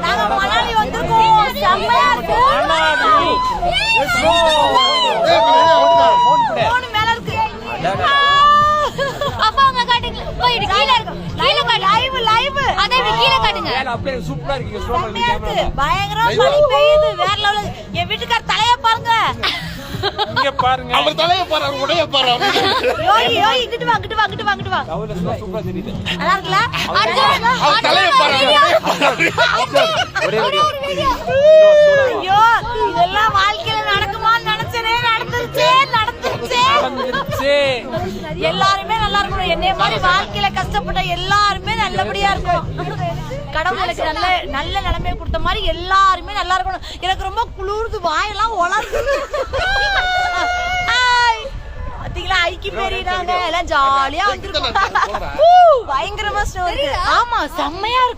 நாங்க மணாலி வந்திருக்கோம். செம்மையா இருக்கு. போன் மேல இருக்கு. அப்பா அங்க காட்டுங்க. போய் கீழ இருக்கு. கீழ காட்டு. லைவ். அத இப்படி கீழ காட்டுங்க. மேல அப்படியே சூப்பரா இருக்கு. செம்மையா இருக்கு. பயங்கரமா மழை பெய்யுது. வேற லெவல். என் வீட்டுக்கார தலைய பாருங்க. இங்க பாருங்க. அவர் தலைய பாரு, உடைய பாரு. யோய் இங்கிட்டு வா, இங்கிட்டு வா, இங்கிட்டு வா, இங்கிட்டு வா. டவுல சூப்பரா தெரியுது. நல்லா இருக்குல? அவர் தலைய பாரு. ஒரே ஐயோ, இதெல்லாம் வாழ்க்கையில நடக்குமான்னு நினைச்சனே. நடந்துருச்சு. எல்லாருமே நல்லா இருக்கணும். என்னைய மாதிரி வாழ்க்கையில கஷ்டப்பட்ட எல்லாருமே நல்லபடியா இருக்கணும். கடவுளுக்கு நல்ல நல்ல நிலைமை கொடுத்த மாதிரி எல்லாருமே நல்லா இருக்கணும். எனக்கு ரொம்ப குளிர்ந்து, வாயெல்லாம் உலர்ந்து. பாத்தீங்களா, ஐக்கி பெரியனாங்க எல்லாம் ஜாலியா வந்துருக்கோம். பயங்கரமா ஸ்டோரி. ஆமா, செம்மையா இருக்கு.